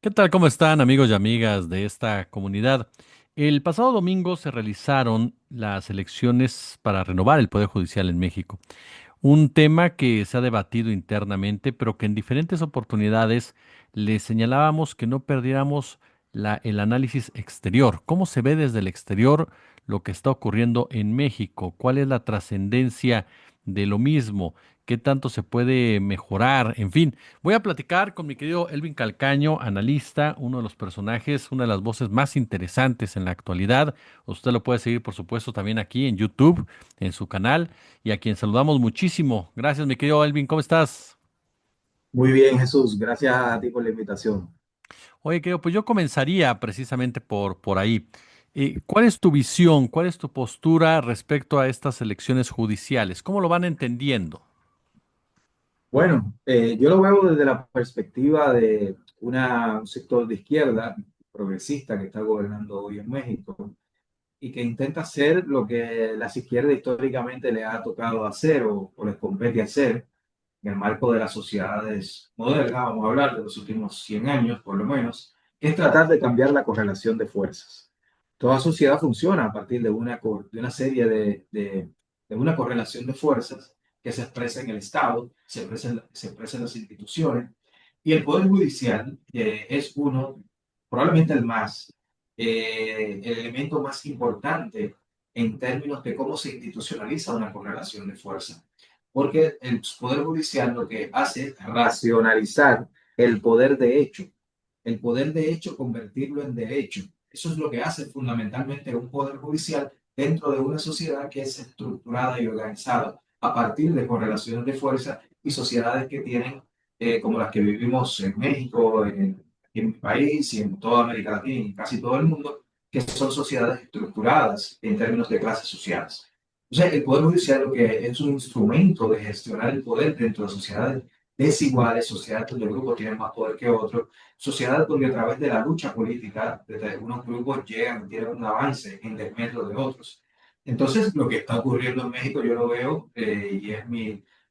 ¿Qué tal? ¿Cómo están amigos y amigas de esta comunidad? El pasado domingo se realizaron las elecciones para renovar el Poder Judicial en México. Un tema que se ha debatido internamente, pero que en diferentes oportunidades le señalábamos que no perdiéramos el análisis exterior. ¿Cómo se ve desde el exterior lo que está ocurriendo en México? ¿Cuál es la trascendencia de lo mismo? ¿Qué tanto se puede mejorar? En fin, voy a platicar con mi querido Elvin Calcaño, analista, uno de los personajes, una de las voces más interesantes en la actualidad. Usted lo puede seguir, por supuesto, también aquí en YouTube, en su canal y a quien saludamos muchísimo. Gracias, mi querido Elvin, ¿cómo estás? Muy bien, Jesús. Gracias a ti por la invitación. Oye, querido, pues yo comenzaría precisamente por ahí. ¿Cuál es tu visión, cuál es tu postura respecto a estas elecciones judiciales? ¿Cómo lo van entendiendo? Bueno, yo lo veo desde la perspectiva de un sector de izquierda progresista que está gobernando hoy en México y que intenta hacer lo que las izquierdas históricamente le ha tocado hacer o les compete hacer en el marco de las sociedades modernas, vamos a hablar de los últimos 100 años por lo menos, que es tratar de cambiar la correlación de fuerzas. Toda sociedad funciona a partir de de una serie de una correlación de fuerzas que se expresa en el Estado, se expresa en las instituciones, y el Poder Judicial es uno, probablemente el elemento más importante en términos de cómo se institucionaliza una correlación de fuerza. Porque el Poder Judicial lo que hace es racionalizar el poder de hecho, convertirlo en derecho. Eso es lo que hace fundamentalmente un poder judicial dentro de una sociedad que es estructurada y organizada a partir de correlaciones de fuerza y sociedades que tienen, como las que vivimos en México, en mi país y en toda América Latina y en casi todo el mundo, que son sociedades estructuradas en términos de clases sociales. O sea, el Poder Judicial lo que es un instrumento de gestionar el poder dentro de sociedades desiguales, sociedades donde grupos tienen más poder que otros, sociedades donde a través de la lucha política, desde algunos grupos llegan, tienen un avance en desmedro de otros. Entonces, lo que está ocurriendo en México, yo lo veo, y es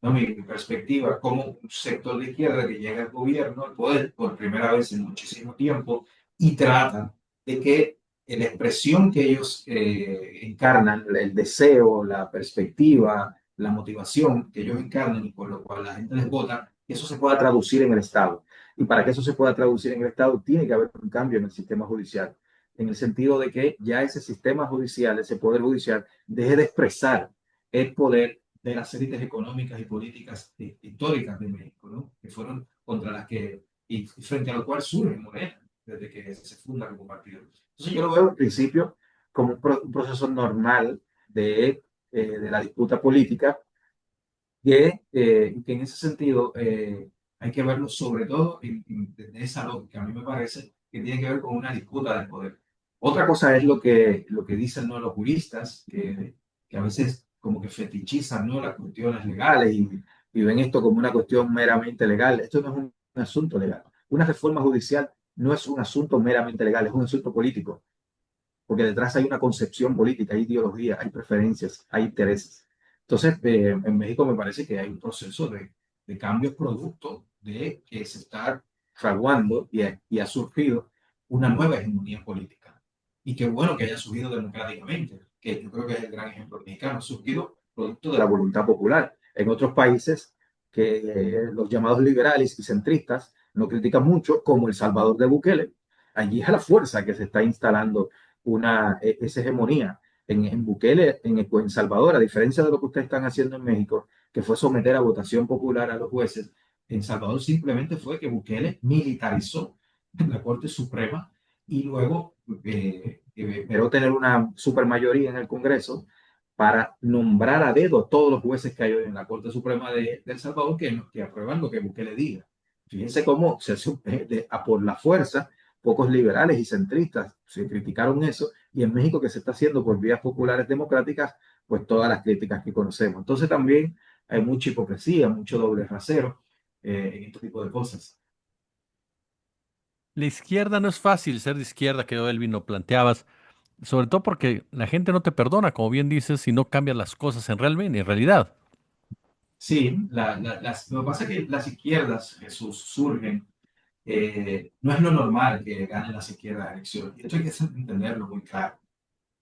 no, mi perspectiva, como un sector de izquierda que llega al gobierno, al poder, por primera vez en muchísimo tiempo, y trata de que la expresión que ellos encarnan, el deseo, la perspectiva, la motivación que ellos encarnan y por lo cual la gente les vota, que eso se pueda traducir en el Estado. Y para que eso se pueda traducir en el Estado, tiene que haber un cambio en el sistema judicial, en el sentido de que ya ese sistema judicial, ese poder judicial, deje de expresar el poder de las élites económicas y políticas históricas de México, ¿no? Que fueron contra las que, y frente a lo cual surge Morena, desde que se funda como partido. Entonces yo lo veo al principio como un proceso normal de la disputa política que en ese sentido hay que verlo sobre todo desde esa lógica. A mí me parece que tiene que ver con una disputa de poder. Otra cosa es lo que dicen, ¿no?, los juristas, que a veces como que fetichizan, ¿no?, las cuestiones legales y ven esto como una cuestión meramente legal. Esto no es un asunto legal. Una reforma judicial no es un asunto meramente legal, es un asunto político, porque detrás hay una concepción política, hay ideología, hay preferencias, hay intereses. Entonces, en México me parece que hay un proceso de cambios producto de que se está fraguando y ha surgido una nueva hegemonía política. Y qué bueno que haya surgido democráticamente, que yo creo que es el gran ejemplo mexicano, ha surgido producto de la voluntad popular. En otros países, que los llamados liberales y centristas no critican mucho, como El Salvador de Bukele, allí es a la fuerza que se está instalando esa hegemonía en Bukele, en Salvador, a diferencia de lo que ustedes están haciendo en México, que fue someter a votación popular a los jueces. En Salvador simplemente fue que Bukele militarizó la Corte Suprema y luego esperó tener una supermayoría en el Congreso para nombrar a dedo todos los jueces que hay hoy en la Corte Suprema de El Salvador que aprueban lo que Bukele diga. Fíjense cómo por la fuerza pocos liberales y centristas se criticaron eso, y en México que se está haciendo por vías populares democráticas, pues todas las críticas que conocemos. Entonces también hay mucha hipocresía, mucho doble rasero en este tipo de cosas. La izquierda no es fácil ser de izquierda, que Elvin lo planteabas, sobre todo porque la gente no te perdona, como bien dices, si no cambias las cosas en realidad. Sí, lo que pasa es que las izquierdas, Jesús, surgen. no es lo normal que ganen las izquierdas elecciones. Y esto hay que entenderlo muy claro.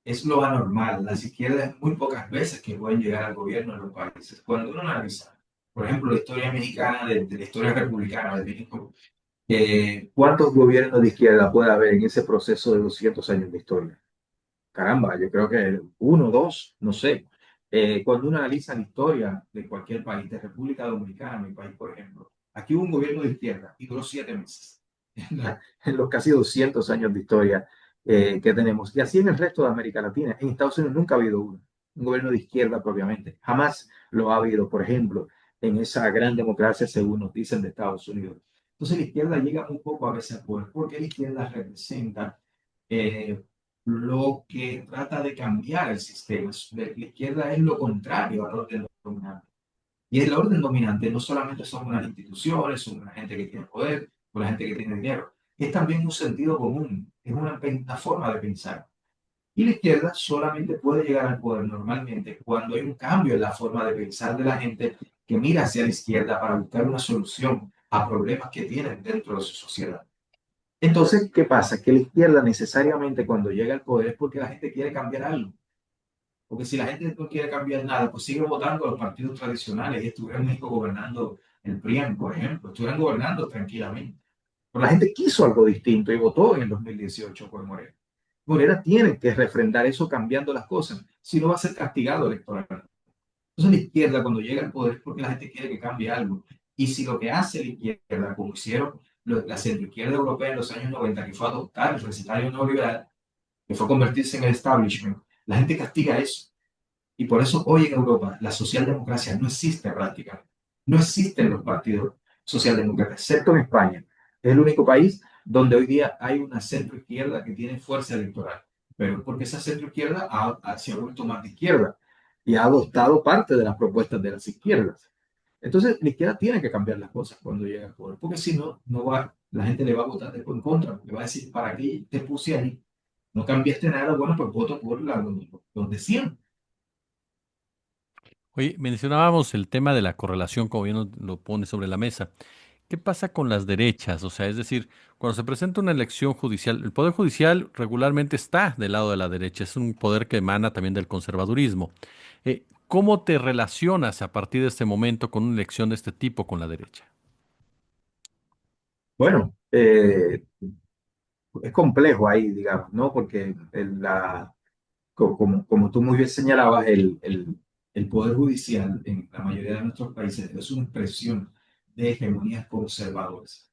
Es lo anormal. Las izquierdas muy pocas veces que pueden llegar al gobierno en los países. Cuando uno analiza, por ejemplo, la historia mexicana, de la historia republicana de México, ¿cuántos gobiernos de izquierda puede haber en ese proceso de 200 años de historia? Caramba, yo creo que uno, dos, no sé. Cuando uno analiza la historia de cualquier país, de República Dominicana, mi país, por ejemplo, aquí hubo un gobierno de izquierda y duró 7 meses. En los casi 200 años de historia que tenemos. Y así en el resto de América Latina. En Estados Unidos nunca ha habido uno, un gobierno de izquierda propiamente. Jamás lo ha habido, por ejemplo, en esa gran democracia, según nos dicen, de Estados Unidos. Entonces la izquierda llega un poco a veces al poder, porque la izquierda representa eh, lo que trata de cambiar el sistema. La izquierda es lo contrario al orden dominante. Y el orden dominante no solamente son unas instituciones, son una gente que tiene poder, o la gente que tiene dinero, es también un sentido común, es una forma de pensar. Y la izquierda solamente puede llegar al poder normalmente cuando hay un cambio en la forma de pensar de la gente que mira hacia la izquierda para buscar una solución a problemas que tienen dentro de su sociedad. Entonces, ¿qué pasa? Que la izquierda necesariamente cuando llega al poder es porque la gente quiere cambiar algo. Porque si la gente no quiere cambiar nada, pues sigue votando a los partidos tradicionales y estuvieran en México gobernando el PRIAN, por ejemplo, estuvieran gobernando tranquilamente. Pero la gente quiso algo distinto y votó en el 2018 por Morena. Morena tiene que refrendar eso cambiando las cosas, si no va a ser castigado electoralmente. Entonces la izquierda cuando llega al poder es porque la gente quiere que cambie algo. Y si lo que hace la izquierda, como hicieron la centroizquierda europea en los años 90, que fue adoptar el recetario neoliberal, que fue convertirse en el establishment, la gente castiga eso. Y por eso hoy en Europa la socialdemocracia no existe prácticamente. No existen los partidos socialdemócratas, excepto en España. Es el único país donde hoy día hay una centroizquierda que tiene fuerza electoral. Pero es porque esa centroizquierda se ha vuelto más de izquierda y ha adoptado parte de las propuestas de las izquierdas. Entonces, la izquierda tiene que cambiar las cosas cuando llega al poder, porque si no, no va, la gente le va a votar después en contra, le va a decir, ¿para qué te puse ahí? No cambiaste nada, bueno, pues voto por los de siempre. Oye, mencionábamos el tema de la correlación, como bien lo pone sobre la mesa. ¿Qué pasa con las derechas? O sea, es decir, cuando se presenta una elección judicial, el poder judicial regularmente está del lado de la derecha, es un poder que emana también del conservadurismo. ¿Cómo te relacionas a partir de este momento con una elección de este tipo con la derecha? Bueno, es complejo ahí, digamos, ¿no? Porque como tú muy bien señalabas, el Poder Judicial en la mayoría de nuestros países es una expresión de hegemonías conservadoras.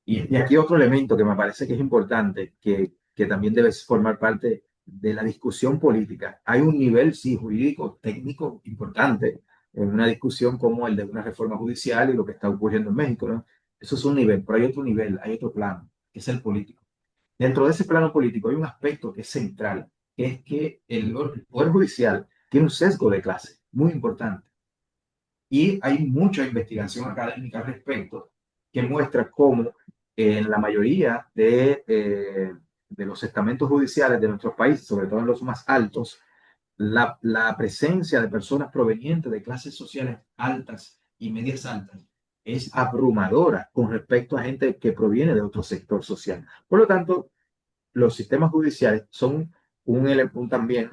Y aquí otro elemento que me parece que es importante, que también debe formar parte de la discusión política. Hay un nivel, sí, jurídico, técnico importante en una discusión como el de una reforma judicial y lo que está ocurriendo en México, ¿no? Eso es un nivel, pero hay otro nivel, hay otro plano, que es el político. Dentro de ese plano político hay un aspecto que es central, que es que el Poder Judicial tiene un sesgo de clase muy importante. Y hay mucha investigación académica al respecto que muestra cómo en la mayoría de los estamentos judiciales de nuestros países, sobre todo en los más altos, la presencia de personas provenientes de clases sociales altas y medias altas es abrumadora con respecto a gente que proviene de otro sector social. Por lo tanto, los sistemas judiciales son también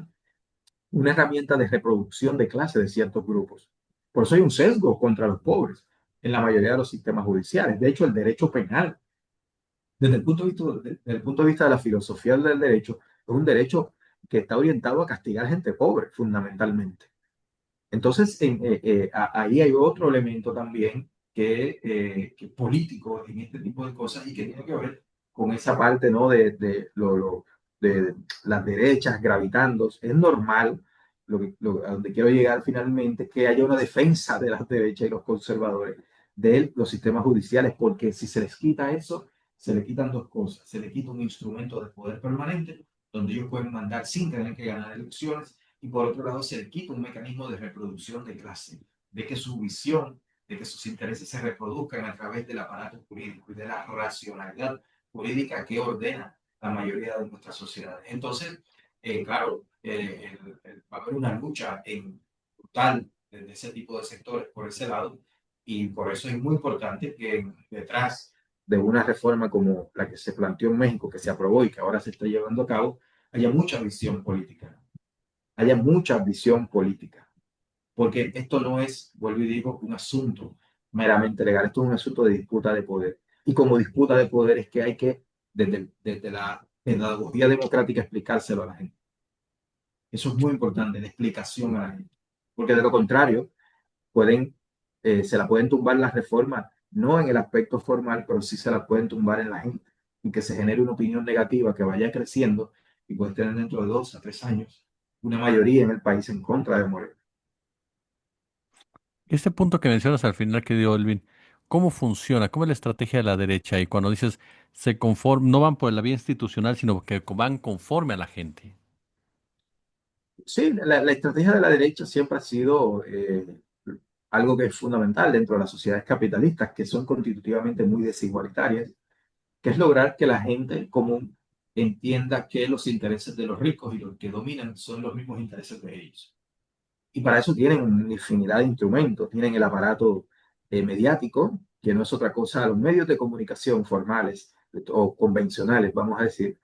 una herramienta de reproducción de clase de ciertos grupos. Por eso hay un sesgo contra los pobres en la mayoría de los sistemas judiciales. De hecho, el derecho penal, desde el punto de vista de la filosofía del derecho, es un derecho que está orientado a castigar gente pobre, fundamentalmente. Entonces, ahí hay otro elemento también que es político en este tipo de cosas y que tiene que ver con esa parte, ¿no? De las derechas gravitando. Es normal, a donde quiero llegar finalmente, que haya una defensa de las derechas y los conservadores de los sistemas judiciales, porque si se les quita eso, se le quitan dos cosas. Se le quita un instrumento de poder permanente, donde ellos pueden mandar sin tener que ganar elecciones, y por otro lado se le quita un mecanismo de reproducción de clase, de que su visión, de que sus intereses se reproduzcan a través del aparato jurídico y de la racionalidad jurídica que ordena la mayoría de nuestras sociedades. Entonces, claro, va a haber una lucha brutal de ese tipo de sectores por ese lado, y por eso es muy importante que detrás de una reforma como la que se planteó en México, que se aprobó y que ahora se está llevando a cabo, haya mucha visión política, haya mucha visión política, porque esto no es, vuelvo y digo, un asunto meramente legal, esto es un asunto de disputa de poder. Y como disputa de poder es que hay que, desde la pedagogía democrática, explicárselo a la gente. Eso es muy importante, la explicación a la gente. Porque de lo contrario, pueden, se la pueden tumbar las reformas, no en el aspecto formal, pero sí se la pueden tumbar en la gente. Y que se genere una opinión negativa que vaya creciendo y puede tener dentro de 2 a 3 años una mayoría en el país en contra de Moreno. Este punto que mencionas al final, querido Elvin, ¿cómo funciona? ¿Cómo es la estrategia de la derecha? Y cuando dices no van por la vía institucional, sino que van conforme a la gente. Sí, la estrategia de la derecha siempre ha sido algo que es fundamental dentro de las sociedades capitalistas, que son constitutivamente muy desigualitarias, que es lograr que la gente común entienda que los intereses de los ricos y los que dominan son los mismos intereses de ellos. Y para eso tienen una infinidad de instrumentos, tienen el aparato mediático, que no es otra cosa, los medios de comunicación formales o convencionales, vamos a decir,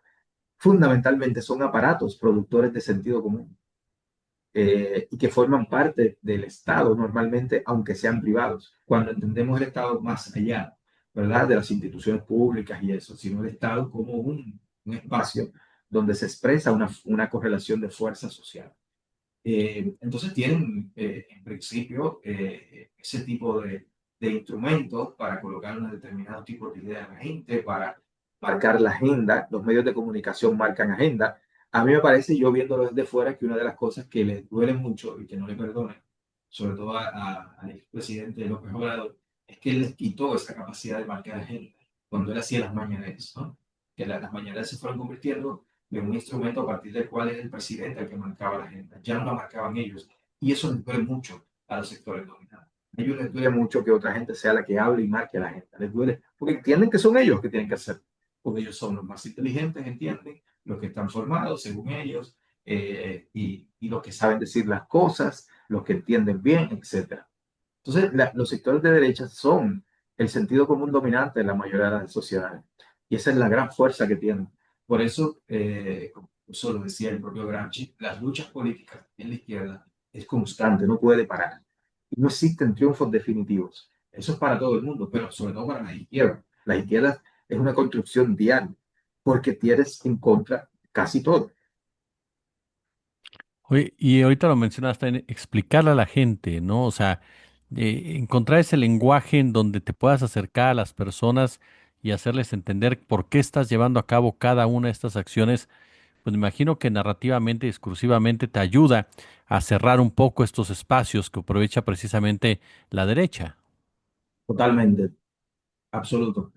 fundamentalmente son aparatos productores de sentido común y que forman parte del Estado normalmente, aunque sean privados. Cuando entendemos el Estado más allá, ¿verdad? De las instituciones públicas y eso, sino el Estado como un espacio donde se expresa una correlación de fuerza social. Entonces tienen, en principio, ese tipo de instrumentos para colocar un determinado tipo de idea en la gente, para marcar la agenda. Los medios de comunicación marcan agenda. A mí me parece, yo viéndolo desde fuera, que una de las cosas que le duele mucho y que no le perdonan, sobre todo al expresidente López Obrador, es que él les quitó esa capacidad de marcar agenda cuando él hacía las mañaneras, ¿no? Que las mañaneras se fueron convirtiendo de un instrumento a partir del cual era el presidente el que marcaba la agenda. Ya no la marcaban ellos. Y eso les duele mucho a los sectores dominados. A ellos les duele mucho que otra gente sea la que hable y marque la agenda. Les duele porque entienden que son ellos que tienen que hacer. Porque ellos son los más inteligentes, entienden, los que están formados según ellos, y los que saben decir las cosas, los que entienden bien, etcétera. Entonces, los sectores de derecha son el sentido común dominante en la mayoría de las sociedades. Y esa es la gran fuerza que tienen. Por eso, como eso lo decía el propio Gramsci, las luchas políticas en la izquierda es constante, no puede parar. Y no existen triunfos definitivos. Eso es para todo el mundo, pero sobre todo para las izquierdas. Las izquierdas es una construcción diaria, porque tienes en contra casi todo. Oye, y ahorita lo mencionaste, en explicarle a la gente, ¿no? O sea, encontrar ese lenguaje en donde te puedas acercar a las personas y hacerles entender por qué estás llevando a cabo cada una de estas acciones, pues me imagino que narrativamente y discursivamente te ayuda a cerrar un poco estos espacios que aprovecha precisamente la derecha. Totalmente, absoluto.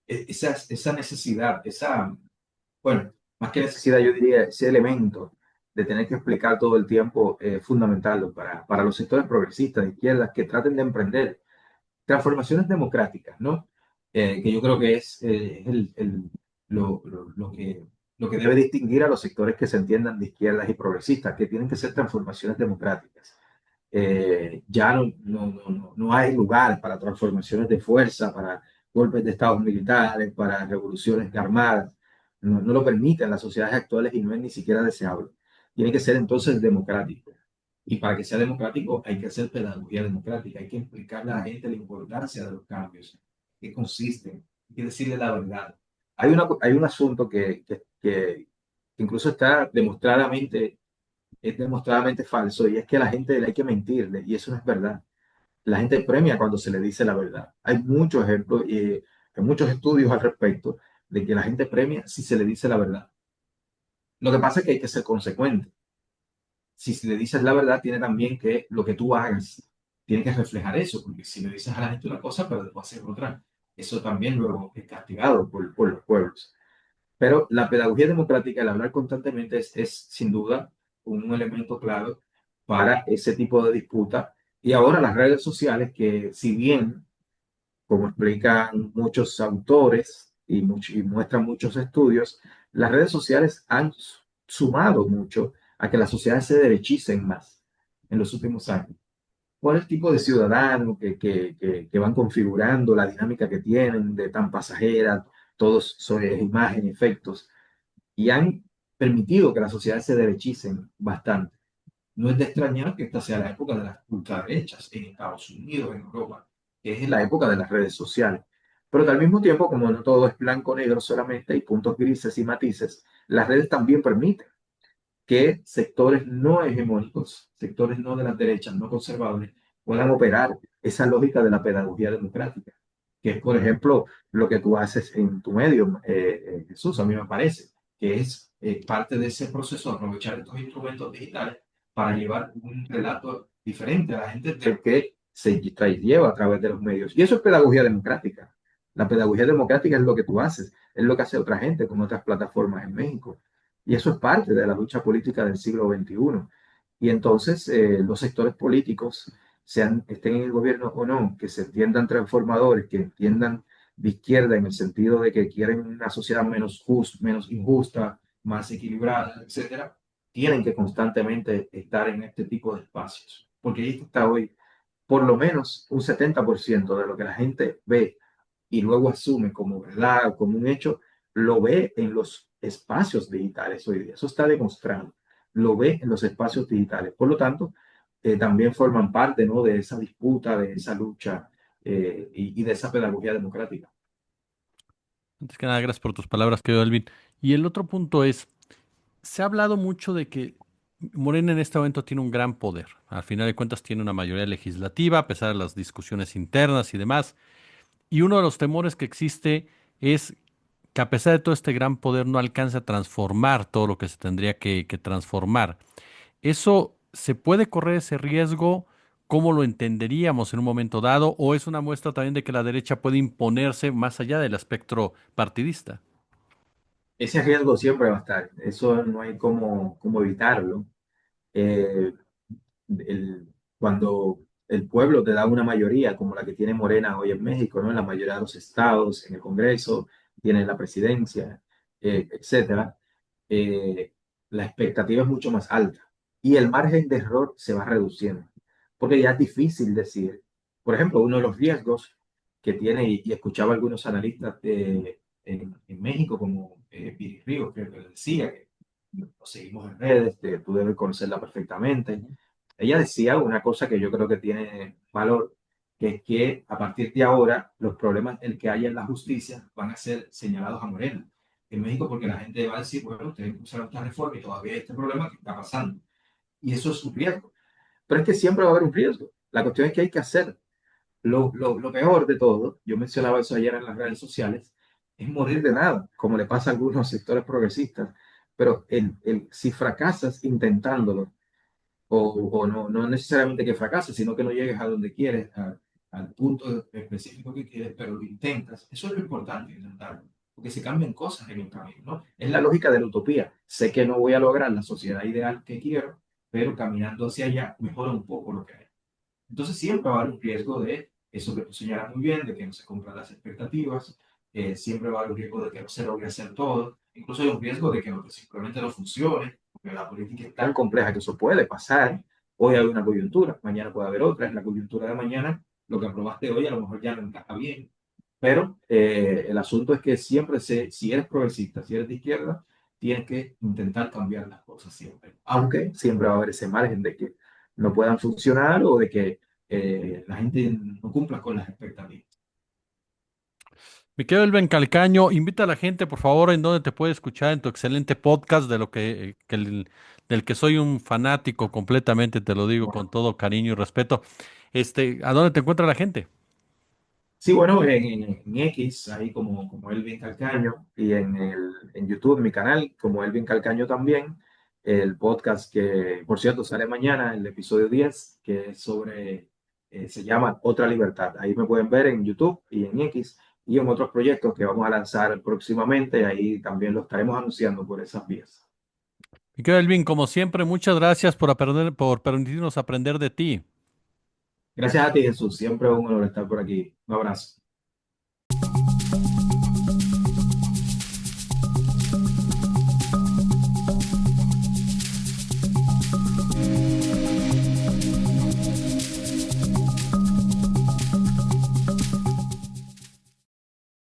Esa necesidad, bueno, más que necesidad, yo diría ese elemento de tener que explicar todo el tiempo fundamental para los sectores progresistas de izquierdas que traten de emprender transformaciones democráticas, ¿no? Que yo creo que es lo que debe distinguir a los sectores que se entiendan de izquierdas y progresistas, que tienen que ser transformaciones democráticas. Ya no hay lugar para transformaciones de fuerza, para golpes de estados militares, para revoluciones armadas. No lo permiten las sociedades actuales y no es ni siquiera deseable. Tiene que ser entonces democrático. Y para que sea democrático hay que hacer pedagogía democrática, hay que explicarle a la gente la importancia de los cambios, qué consisten, hay que decirle la verdad. Hay un asunto que incluso está es demostradamente falso y es que a la gente le hay que mentirle y eso no es verdad. La gente premia cuando se le dice la verdad. Hay muchos ejemplos y hay muchos estudios al respecto de que la gente premia si se le dice la verdad. Lo que pasa es que hay que ser consecuente. Si le dices la verdad, tiene también que lo que tú hagas tiene que reflejar eso, porque si le dices a la gente una cosa, pero después hacer otra, eso también luego es castigado por los pueblos. Pero la pedagogía democrática, el hablar constantemente, es sin duda un elemento clave para ese tipo de disputa. Y ahora las redes sociales, que si bien, como explican muchos autores y muestran muchos estudios, las redes sociales han sumado mucho a que las sociedades se derechicen más en los últimos años. cuál es el tipo de ciudadano que van configurando, la dinámica que tienen de tan pasajera, todos son imagen, efectos, y han permitido que la sociedad se derechicen bastante. No es de extrañar que esta sea la época de las ultraderechas en Estados Unidos, en Europa, que es la época de las redes sociales. Pero al mismo tiempo, como no todo es blanco-negro solamente, hay puntos grises y matices, las redes también permiten que sectores no hegemónicos, sectores no de las derechas, no conservadores, puedan operar esa lógica de la pedagogía democrática, que es, por ejemplo, lo que tú haces en tu medio, Jesús, a mí me parece, que es parte de ese proceso de aprovechar estos instrumentos digitales para llevar un relato diferente a la gente del que se lleva a través de los medios. Y eso es pedagogía democrática. La pedagogía democrática es lo que tú haces, es lo que hace otra gente con otras plataformas en México. Y eso es parte de la lucha política del siglo XXI. Y entonces los sectores políticos, estén en el gobierno o no, que se entiendan transformadores, que entiendan de izquierda en el sentido de que quieren una sociedad menos justa, menos injusta, más equilibrada, etcétera, tienen que constantemente estar en este tipo de espacios. Porque ahí está hoy, por lo menos un 70% de lo que la gente ve y luego asume como verdad, como un hecho, lo ve en los espacios digitales hoy día. Eso está demostrado. Lo ve en los espacios digitales. Por lo tanto, también forman parte, ¿no?, de esa disputa, de esa lucha y de esa pedagogía democrática. Antes que nada, gracias por tus palabras, querido Elvin. Y el otro punto es, se ha hablado mucho de que Morena en este momento tiene un gran poder. Al final de cuentas tiene una mayoría legislativa, a pesar de las discusiones internas y demás. Y uno de los temores que existe es que a pesar de todo este gran poder no alcance a transformar todo lo que se tendría que transformar. ¿Eso se puede correr ese riesgo? ¿Cómo lo entenderíamos en un momento dado? ¿O es una muestra también de que la derecha puede imponerse más allá del espectro partidista? Ese riesgo siempre va a estar. Eso no hay cómo evitarlo. Eh, el- Cuando el pueblo te da una mayoría como la que tiene Morena hoy en México, ¿no? En la mayoría de los estados, en el Congreso, tiene la presidencia, etcétera, eh, la expectativa es mucho más alta y el margen de error se va reduciendo, porque ya es difícil decir, por ejemplo, uno de los riesgos que tiene, y escuchaba algunos analistas en México, como Piri Ríos, que decía que lo seguimos en redes, que tú debes conocerla perfectamente. Ella decía una cosa que yo creo que tiene valor, que es que a partir de ahora los problemas el que haya en la justicia van a ser señalados a Morena en México, porque la gente va a decir, bueno, ustedes impulsaron esta reforma y todavía hay este problema que está pasando. Y eso es un riesgo. Pero es que siempre va a haber un riesgo. La cuestión es que hay que hacer. Lo peor de todo, yo mencionaba eso ayer en las redes sociales, es morir de nada, como le pasa a algunos sectores progresistas. Pero si fracasas intentándolo, o no necesariamente que fracases, sino que no llegues a donde quieres, al punto específico que quieres, pero lo intentas. Eso es lo importante, intentarlo, porque se cambian cosas en el camino, ¿no? Es la lógica de la utopía. Sé que no voy a lograr la sociedad ideal que quiero, pero caminando hacia allá mejora un poco lo que hay. Entonces siempre va a haber un riesgo de eso que tú señalas muy bien, de que no se cumplan las expectativas, siempre va a haber un riesgo de que no se logre hacer todo, incluso hay un riesgo de que simplemente no funcione, porque la política es tan compleja que eso puede pasar. Hoy hay una coyuntura, mañana puede haber otra, en la coyuntura de mañana lo que aprobaste hoy a lo mejor ya no encaja bien, pero el asunto es que siempre si eres progresista, si eres de izquierda, tienes que intentar cambiar las cosas siempre, aunque siempre va a haber ese margen de que no puedan funcionar o de que la gente no cumpla con las expectativas. Me quedo Elben Calcaño. Invita a la gente, por favor, en donde te puede escuchar en tu excelente podcast de lo del que soy un fanático completamente, te lo digo con todo cariño y respeto. ¿A dónde te encuentra la gente? Sí, bueno, en X, ahí como Elvin Calcaño, y en YouTube, mi canal, como Elvin Calcaño también, el podcast que, por cierto, sale mañana, el episodio 10 que es sobre, se llama Otra Libertad. Ahí me pueden ver en YouTube y en X, y en otros proyectos que vamos a lanzar próximamente, ahí también lo estaremos anunciando por esas vías. Me quedo Elvin, como siempre, muchas gracias por permitirnos aprender de ti. Gracias a ti, Jesús, siempre es un honor estar por aquí. Un abrazo.